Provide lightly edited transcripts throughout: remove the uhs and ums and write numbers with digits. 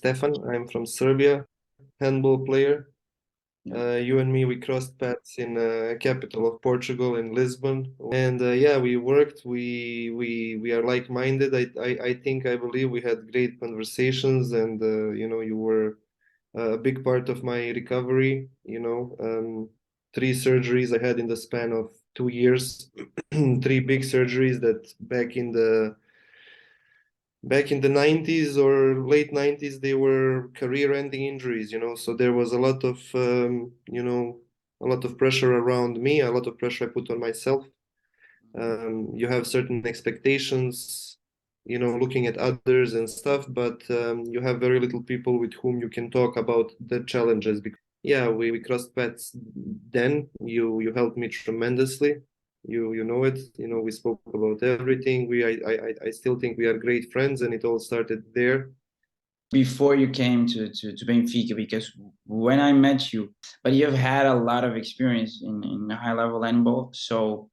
Stefan. I'm from Serbia, handball player. You and me, we crossed paths in capital of Portugal, in Lisbon, and yeah, we worked. We are like-minded. I believe we had great conversations, and you were a big part of my recovery. 3 surgeries I had in the span of 2 years, 3 big surgeries that back in the 90s or late 90s, they were career-ending injuries, so there was a lot of a lot of pressure around me, a lot of pressure I put on myself. You have certain expectations, looking at others and stuff, but you have very little people with whom you can talk about the challenges. Yeah, we crossed paths then. You helped me tremendously. You know it. We spoke about everything. I still think we are great friends, and it all started there. Before you came to Benfica, because when I met you, but you've had a lot of experience in high level handball. So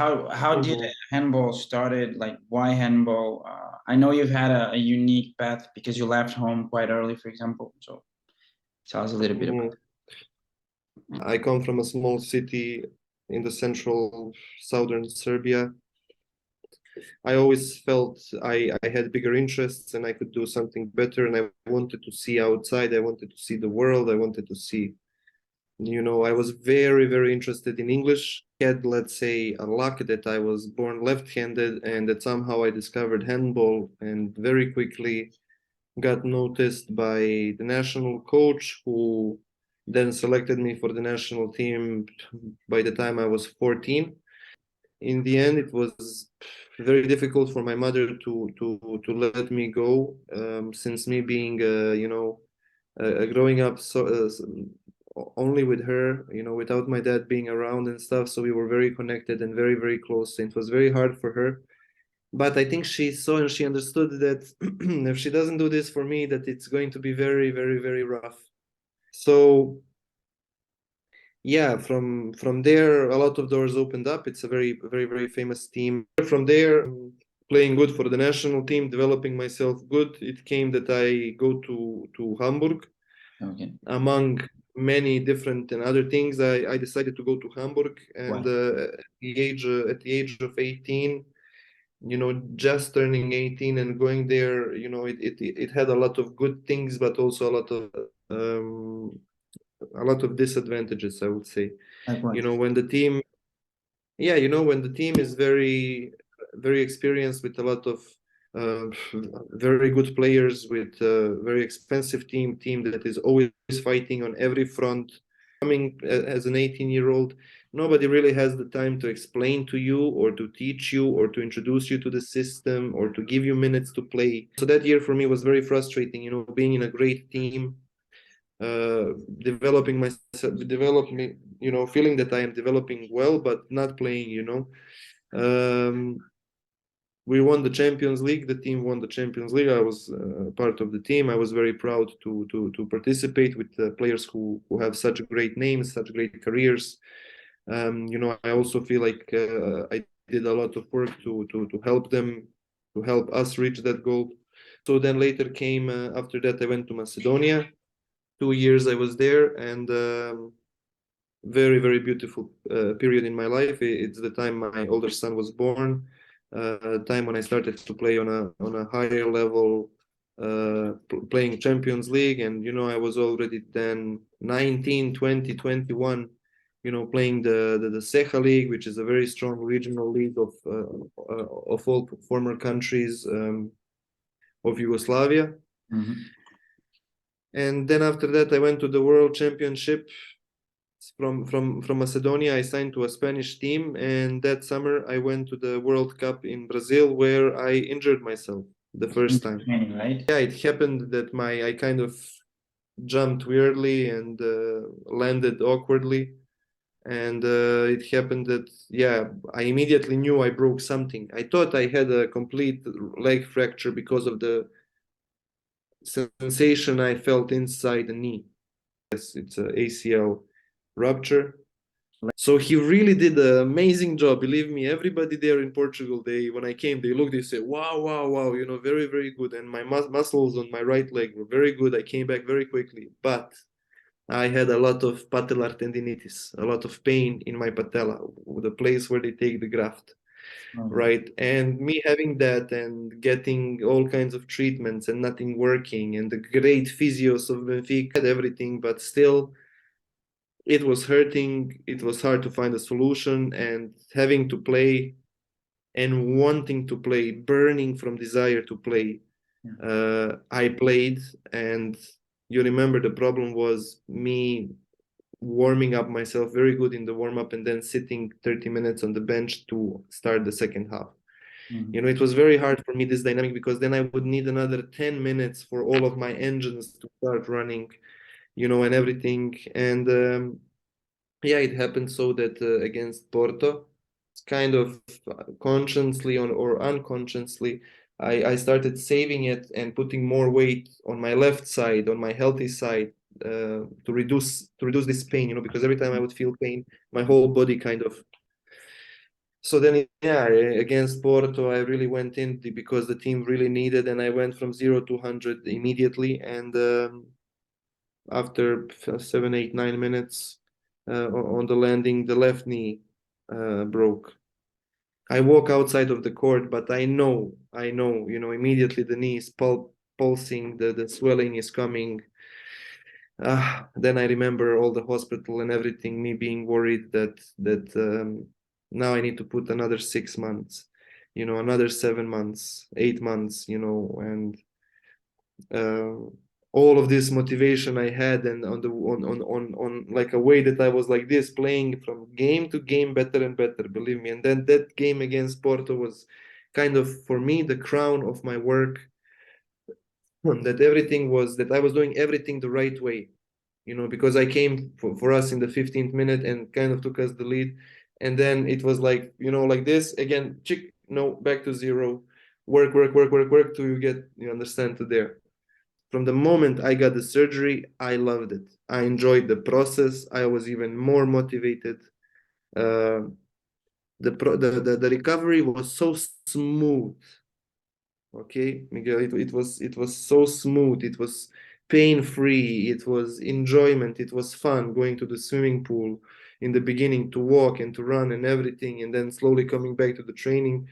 how did handball started? Like, why handball? I know you've had a unique path because you left home quite early, for example. So tell us a little bit about it. I come from a small city in the central southern Serbia. I always felt I had bigger interests and I could do something better, and I wanted to see outside. I wanted to see the world. I wanted to see, I was very, very interested in English. Had, let's say, a luck that I was born left-handed and that somehow I discovered handball and very quickly got noticed by the national coach, who then selected me for the national team by the time I was 14. In the end, it was very difficult for my mother to let me go, since me being growing up only with her, without my dad being around and stuff. So we were very connected and very, very close, and it was very hard for her. But I think she saw and she understood that if she doesn't do this for me, that it's going to be very, very, very rough. So yeah, from there, a lot of doors opened up. It's a very, very, very famous team. From there, playing good for the national team, developing myself good, it came that I go to Hamburg. Okay. Among many different and other things, I decided to go to Hamburg, and at the age of 18, just turning 18 and going there, it had a lot of good things, but also a lot of disadvantages, I would say. Like what? When the team, when the team is very, very experienced with a lot of very good players, with a very expensive team that is always fighting on every front. Coming as an 18-year-old, nobody really has the time to explain to you or to teach you or to introduce you to the system or to give you minutes to play. So that year for me was very frustrating, being in a great team, developing myself, feeling that I am developing well, but not playing. We won the Champions League. The team won the Champions League. I was part of the team. I was very proud to participate with players who have such great names, such great careers. I also feel like I did a lot of work to help them, to help us reach that goal. So then later came, after that, I went to Macedonia. 2 years I was there, and very, very beautiful period in my life. It's the time my older son was born. Time when I started to play on a higher level, playing Champions League, and I was already then 19, 20, 21, playing the Ceja League, which is a very strong regional league of all former countries of Yugoslavia. Mm-hmm. And then after that, I went to the World Championship. From Macedonia, I signed to a Spanish team, and that summer I went to the World Cup in Brazil, where I injured myself the first time. Right? Yeah, it happened that I kind of jumped weirdly and landed awkwardly, and it happened that I immediately knew I broke something. I thought I had a complete leg fracture because of the sensation I felt inside the knee. Yes, it's a ACL rupture. So he really did an amazing job. Believe me, everybody there in Portugal, when I came, they looked, they said, wow, wow, wow, very, very good. And my muscles on my right leg were very good. I came back very quickly, but I had a lot of patellar tendinitis, a lot of pain in my patella, the place where they take the graft, right? And me having that and getting all kinds of treatments and nothing working, and the great physios of Benfica had everything, but still it was hurting. It was hard to find a solution, and having to play and wanting to play, burning from desire to play. I played, and you remember the problem was me warming up myself very good in the warm up and then sitting 30 minutes on the bench to start the second half. It was very hard for me, this dynamic, because then I would need another 10 minutes for all of my engines to start running, and everything. And yeah, it happened so that against Porto, kind of consciously or unconsciously, I started saving it and putting more weight on my left side, on my healthy side, to reduce this pain, because every time I would feel pain, my whole body kind of. So then, yeah, against Porto, I really went in because the team really needed, and I went from 0 to 100 immediately. And after 7, 8, 9 minutes on the landing, the left knee broke. I walk outside of the court, but I know, immediately the knee is pulsing, the swelling is coming. Then I remember all the hospital and everything, me being worried that now I need to put another 6 months, another 7 months, 8 months, and uh, all of this motivation I had, and on like a way that I was like this, playing from game to game better and better, believe me. And then that game against Porto was kind of for me the crown of my work, that I was doing everything the right way, because I came for us in the 15th minute and kind of took us the lead. And then it was like, like this again, chick, no, back to zero, work, work, work, work, work till you understand, to there. From the moment I got the surgery, I loved it. I enjoyed the process. I was even more motivated. Uh, the recovery was so smooth. Okay, Miguel, it was so smooth. It was pain free. It was enjoyment. It was fun going to the swimming pool in the beginning, to walk and to run and everything, and then slowly coming back to the training.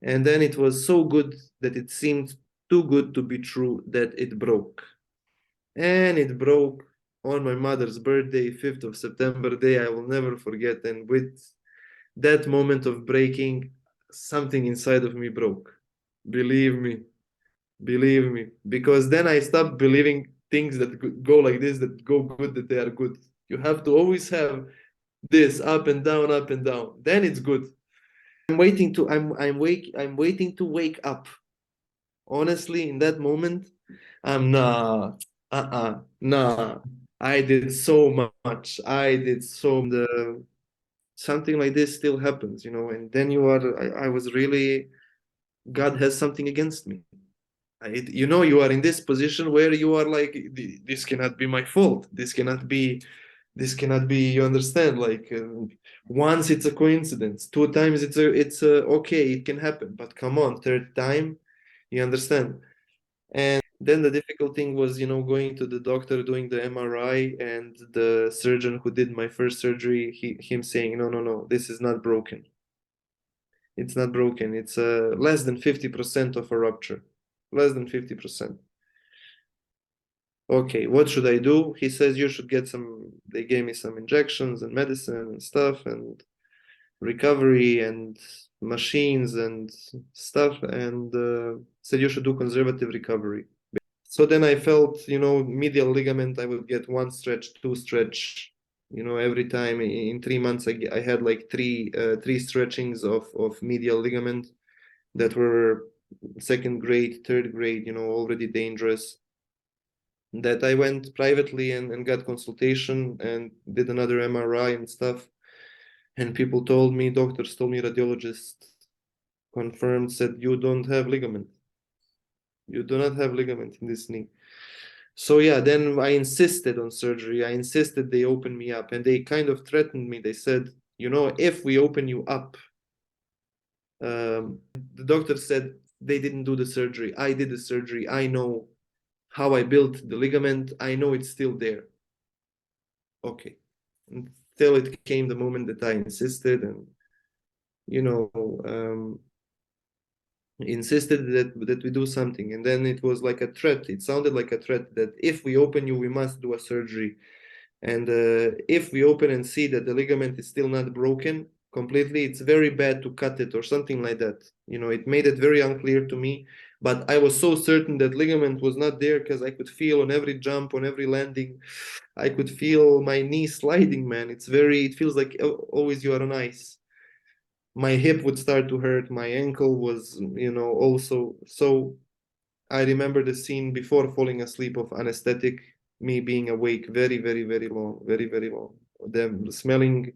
And then it was so good that it seemed too good to be true, that it broke. And it broke on my mother's birthday, 5th of September day. I will never forget. And with that moment of breaking, something inside of me broke. Believe me, believe me. Because then I stopped believing things that go like this, that go good, that they are good. You have to always have this up and down, up and down. Then it's good. I'm waiting to wake up. Honestly, in that moment, I'm nah, nah. I did so much. I did so the something like this still happens, and then I was really, God has something against me. You are in this position where you are like, this cannot be my fault. This cannot be, you understand, like once it's a coincidence, 2 times it's a okay, it can happen, but come on, third time, you understand. And then the difficult thing was, going to the doctor, doing the MRI, and the surgeon who did my first surgery, him saying, no, no, no, this is not broken. It's not broken. It's less than 50% of a rupture. Less than 50%. Okay, what should I do? He says you should get they gave me some injections and medicine and stuff and recovery and machines and stuff, and said you should do conservative recovery. So then I felt, medial ligament, I would get one stretch, two stretch, every time in 3 months, I had like three stretchings of medial ligament that were second grade, third grade, already dangerous. That I went privately and got consultation and did another MRI and stuff. And doctors told me, radiologists confirmed, said, you don't have ligament. You do not have ligament in this knee. So yeah, then I insisted on surgery. I insisted they open me up, and they kind of threatened me. They said, if we open you up, the doctor said they didn't do the surgery. I did the surgery. I know how I built the ligament. I know it's still there. Okay. Until it came the moment that I insisted, and you know, insisted that we do something, and then it was like a threat. It sounded like a threat that if we open you, we must do a surgery, and if we open and see that the ligament is still not broken completely, it's very bad to cut it or something like that. It made it very unclear to me, but I was so certain that ligament was not there because I could feel on every jump, on every landing, I could feel my knee sliding, man. It feels like always you are on ice. My hip would start to hurt, my ankle was, also. So I remember the scene before falling asleep of anesthetic, me being awake very, very, very long, very, very long. Them smelling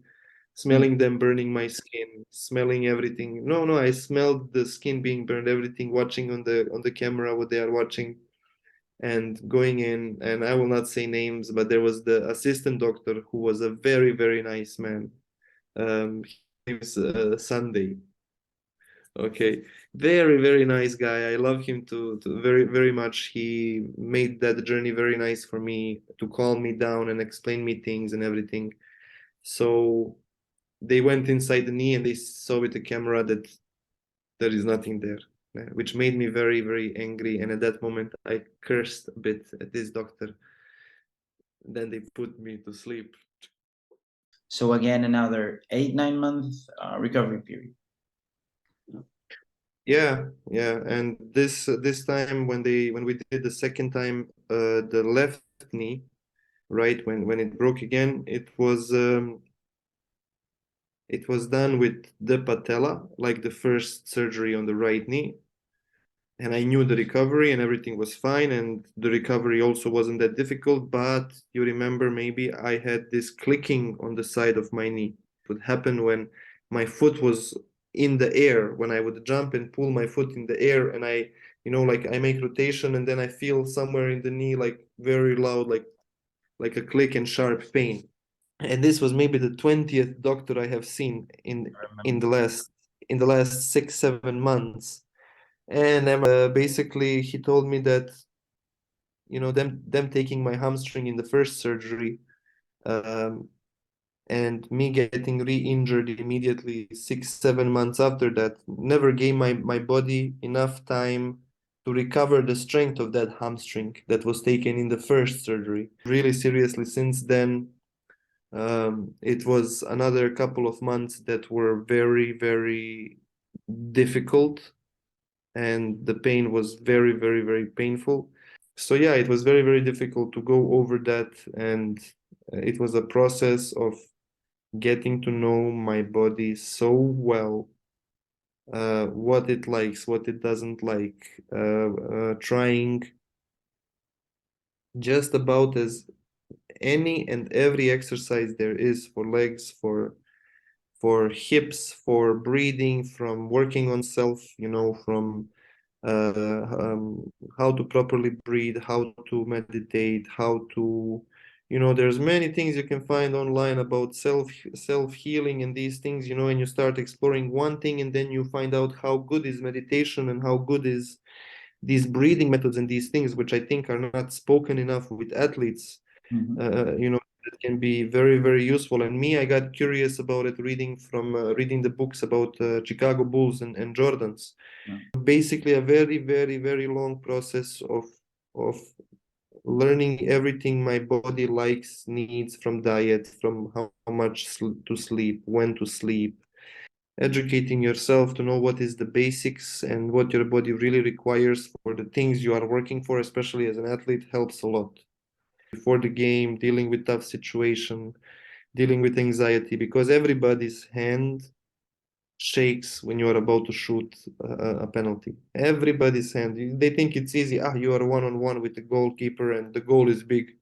them burning my skin, smelling everything. No, no, I smelled the skin being burned, everything, watching on the camera what they are watching, and going in. And I will not say names, but there was the assistant doctor who was a very, very nice man. His name is Sunday. Okay, very, very nice guy. I love him to very, very much. He made that journey very nice for me to calm me down and explain me things and everything. So they went inside the knee and they saw with the camera that there is nothing there, which made me very, very angry. And at that moment, I cursed a bit at this doctor. Then they put me to sleep. So again, another 8-9 month recovery period. Yeah, yeah. And this time when we did the second time, the left knee, right, when it broke again, it was done with the patella, like the first surgery on the right knee. And I knew the recovery and everything was fine, and the recovery also wasn't that difficult. But you remember, maybe I had this clicking on the side of my knee. It would happen when my foot was in the air, when I would jump and pull my foot in the air, and like I make rotation, and then I feel somewhere in the knee like very loud, like a click and sharp pain. And this was maybe the 20th doctor I have seen in the last 6-7 months. And basically he told me that them taking my hamstring in the first surgery, um, and me getting re-injured immediately 6-7 months after that never gave my body enough time to recover the strength of that hamstring that was taken in the first surgery. Really seriously, since then, it was another couple of months that were very, very difficult, and the pain was very, very, very painful. So yeah, it was very, very difficult to go over that, and it was a process of getting to know my body so well, what it likes, what it doesn't like, trying just about as any and every exercise there is for legs, for hips, for breathing, from working on self, from how to properly breathe, how to meditate, how to, there's many things you can find online about self healing and these things, and you start exploring one thing, and then you find out how good is meditation and how good is these breathing methods and these things, which I think are not spoken enough with athletes. That can be very, very useful. And me, I got curious about it reading the books about Chicago Bulls and Jordans. Yeah. Basically, a very, very, very long process of learning everything my body likes, needs from diet, from how much to sleep, when to sleep, educating yourself to know what is the basics and what your body really requires for the things you are working for, especially as an athlete, helps a lot. Before the game, dealing with tough situation, dealing with anxiety, because everybody's hand shakes when you are about to shoot a penalty. Everybody's hand. They think it's easy. You are one-on-one with the goalkeeper and the goal is big.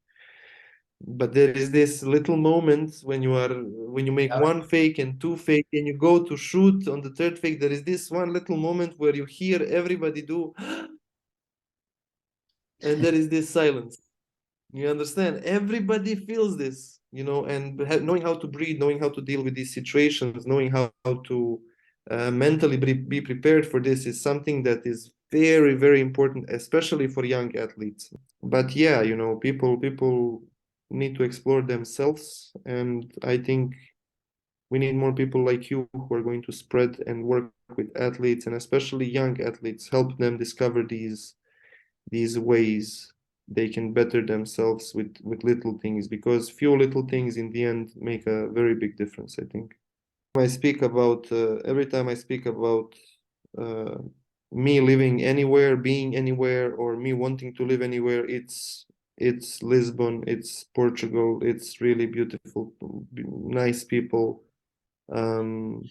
But there is this little moment when you make one fake and two fake and you go to shoot on the third fake. There is this one little moment where you hear everybody do, and there is this silence. You understand? Everybody feels this, and knowing how to breathe, knowing how to deal with these situations, knowing how to mentally be prepared for this is something that is very, very important, especially for young athletes. But yeah, people need to explore themselves, and I think we need more people like you who are going to spread and work with athletes, and especially young athletes, help them discover these ways they can better themselves with little things, because few little things in the end make a very big difference, I think. I speak about every time I speak about uh, me living anywhere, being anywhere, or me wanting to live anywhere, it's Lisbon, it's Portugal, it's really beautiful, nice people. um,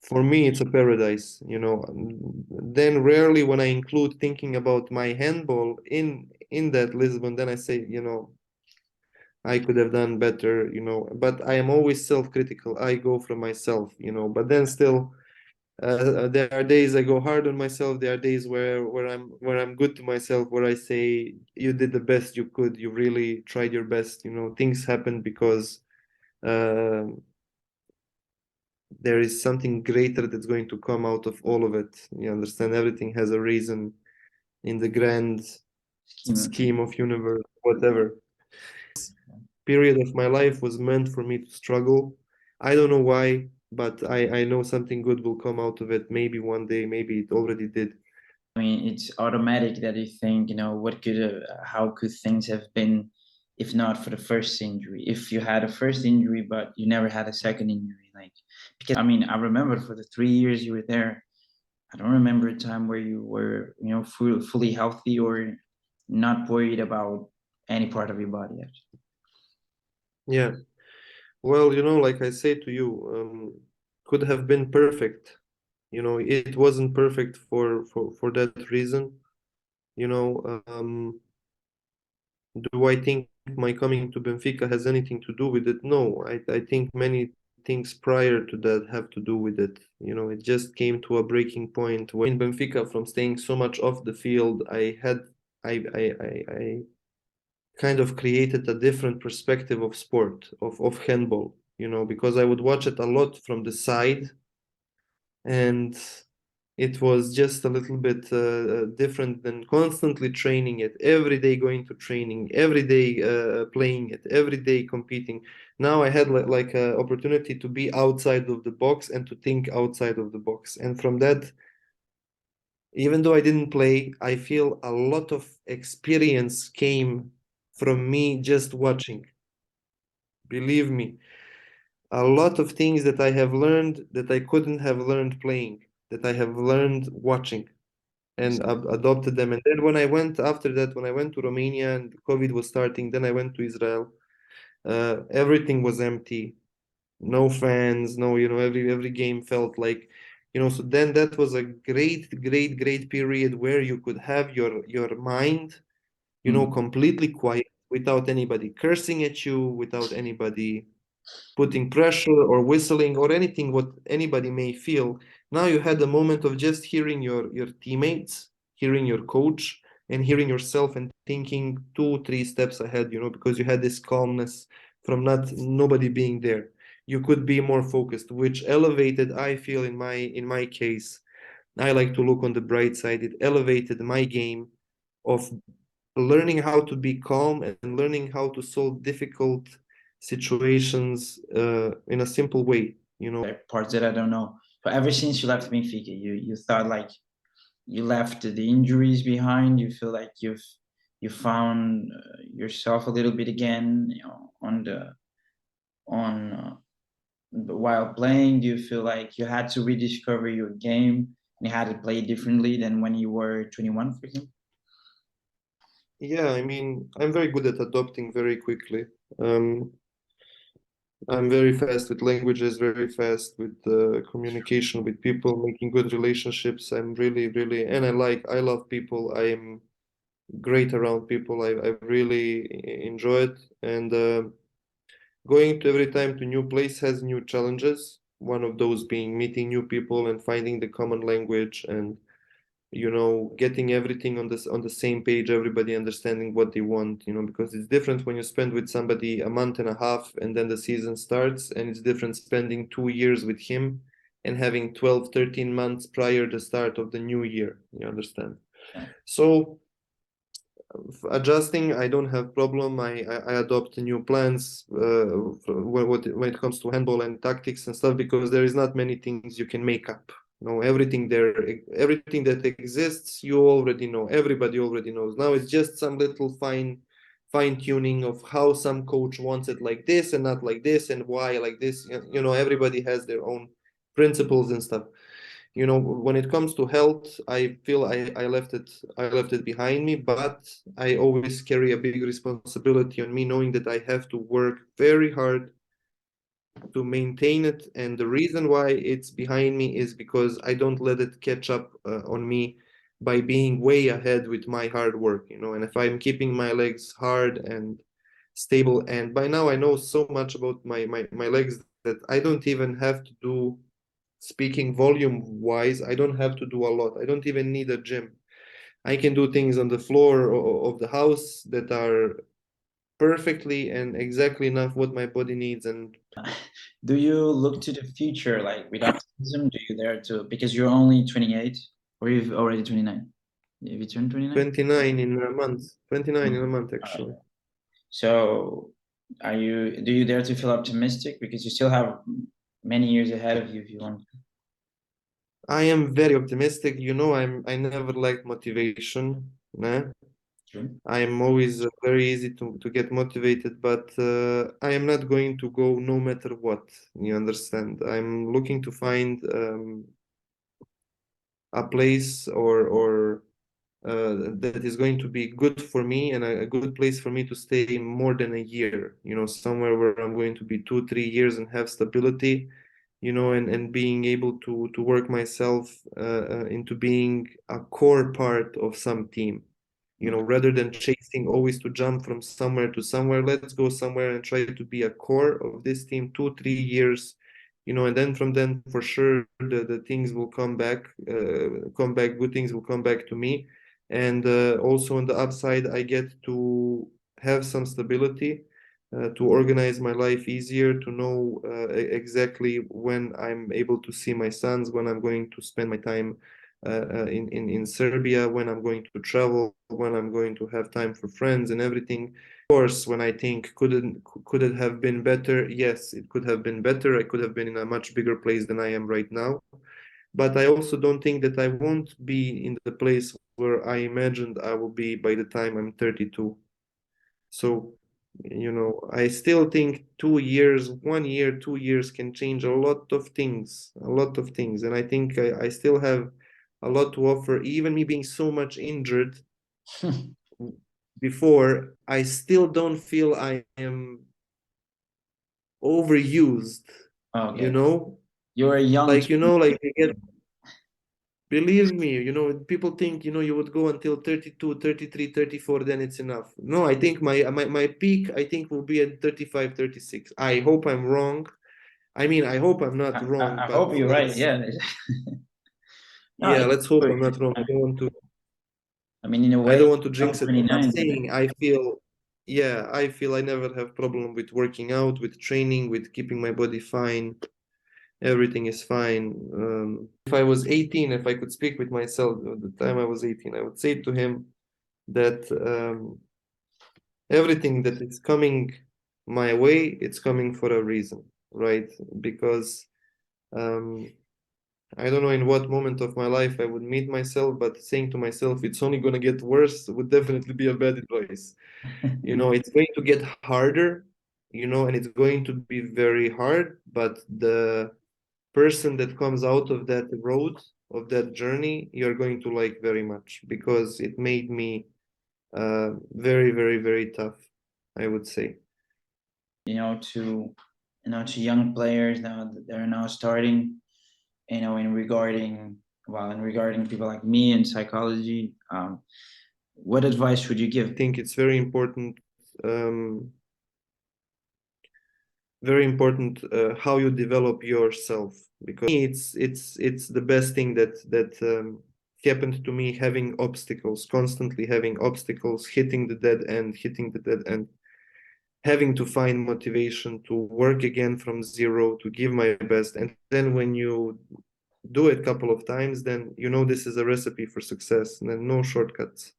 for me it's a paradise, then rarely when I include thinking about my handball in that Lisbon, then I say, I could have done better, but I am always self-critical. I go from myself, but then still there are days I go hard on myself. There are days where I'm good to myself, where I say you did the best you could, you really tried your best, things happen because uh, there is something greater that's going to come out of all of it. You understand? Everything has a reason in the grand scheme of universe, whatever. Period of my life was meant for me to struggle. I don't know why, but I know something good will come out of it. Maybe one day, maybe it already did. I mean, it's automatic that you think, how could things have been if not for the first injury? If you had a first injury, but you never had a second injury, like, because I mean, I remember for the 3 years you were there, I don't remember a time where you were, fully healthy or not worried about any part of your body. Actually. Yeah. Well, like I say to you, could have been perfect. It wasn't perfect for that reason. You know, do I think my coming to Benfica has anything to do with it? No, I think many things prior to that have to do with it. It just came to a breaking point when in Benfica, from staying so much off the field, I kind of created a different perspective of sport, of handball, because I would watch it a lot from the side, and it was just a little bit different than constantly training it every day, going to training every day, playing it every day, competing. Now I had like a opportunity to be outside of the box and to think outside of the box, and from that, even though I didn't play, I feel a lot of experience came from me just watching. Believe me, a lot of things that I have learned that I couldn't have learned playing, that I have learned watching and adopted them. And then when I went after that, when I went to Romania and COVID was starting, then I went to Israel. Everything was empty, no fans, no, every game felt like, so then that was a great, great, great period where you could have your mind, completely quiet, without anybody cursing at you, without anybody putting pressure or whistling or anything what anybody may feel. Now you had a moment of just hearing your teammates, hearing your coach, and hearing yourself, and thinking 2 3 steps ahead, because you had this calmness from not nobody being there. You could be more focused, which elevated, I feel, in my case, I like to look on the bright side. It elevated my game of learning how to be calm and learning how to solve difficult situations in a simple way. Parts that I don't know. But ever since you left Benfica, you thought like you left the injuries behind. You feel like you found yourself a little bit again, on while playing. Do you feel like you had to rediscover your game and you had to play differently than when you were 21, for example? Yeah, I mean, I'm very good at adopting very quickly. Um, I'm very fast with languages, very fast with communication with people, making good relationships. I'm really, really, and I love people. I am great around people. I really enjoy it. And going to every time to new place has new challenges. One of those being meeting new people and finding the common language, and getting everything on the same page, everybody understanding what they want, because it's different when you spend with somebody a month and a half and then the season starts, and it's different spending 2 years with him and having 12, 13 months prior to the start of the new year, you understand? Yeah. So adjusting, I don't have problem. I adopt new plans when it comes to handball and tactics and stuff, because there is not many things you can make up. Everything that exists, you already know. Everybody already knows. Now it's just some little fine tuning of how some coach wants it like this and not like this, and why like this. Everybody has their own principles and stuff. When it comes to health, I feel I left it behind me, but I always carry a big responsibility on me, knowing that I have to work very hard to maintain it. And the reason why it's behind me is because I don't let it catch up on me by being way ahead with my hard work, and if I'm keeping my legs hard and stable, and by now I know so much about my legs that I don't even have to do, speaking volume wise, I don't have to do a lot. I don't even need a gym. I can do things on the floor of the house that are perfectly and exactly enough what my body needs. And Do you look to the future like with optimism? Do you dare to, because you're only 28 or you've already 29? Have you turned 29? 29 in a month, 29 in a Mhm. month All right. actually. So do you dare to feel optimistic because you still have many years ahead of you if you want? I am very optimistic. I never lack motivation. Nah? True. I am always very easy to get motivated, but I am not going to go no matter what. You understand? I'm looking to find a place or that is going to be good for me, and a good place for me to stay more than a year. Somewhere where I'm going to be 2, 3 years and have stability. And being able to work myself into being a core part of some team. Rather than chasing always to jump from somewhere to somewhere, let's go somewhere and try to be a core of this team 2, 3 years, and then from then for sure the things will come back, good things will come back to me. And also on the upside, I get to have some stability, to organize my life easier, to know exactly when I'm able to see my sons, when I'm going to spend my time in Serbia, when I'm going to travel, when I'm going to have time for friends and everything. Of course, when I think could it have been better? Yes, it could have been better. I could have been in a much bigger place than I am right now. But I also don't think that I won't be in the place where I imagined I will be by the time I'm 32. So, I still think 2 years, 1 year, 2 years can change a lot of things, a lot of things. And I think I still have a lot to offer. Even me being so much injured before, I still don't feel I am overused, you Okay. know? You're a young Like I get, believe me, people think, you would go until 32, 33, 34, then it's enough. No, I think my peak, I think, will be at 35, 36. I hope I'm wrong. I mean, I hope I'm not wrong, I but hope you're right. Yeah. No, yeah, let's hope I'm not wrong. I mean, in a I way, don't want to jinx it. I'm not 29. saying I feel I never have problem with working out, with training, with keeping my body fine. Everything is fine. If I was 18, if I could speak with myself at the time I was 18, I would say to him that everything that is coming my way, it's coming for a reason, right? Because um, I don't know in what moment of my life I would meet myself, but saying to myself, it's only going to get worse would definitely be a bad advice. It's going to get harder, and it's going to be very hard, but the person that comes out of that road, of that journey, you're going to like very much, because it made me very, very, very tough, I would say. To to young players now that they're now starting, in regarding people like me in psychology, what advice would you give? I think it's very important how you develop yourself, because it's the best thing that happened to me having obstacles, constantly having obstacles, hitting the dead end, having to find motivation to work again from zero, to give my best. And then when you do it a couple of times, then you know this is a recipe for success, and then no shortcuts.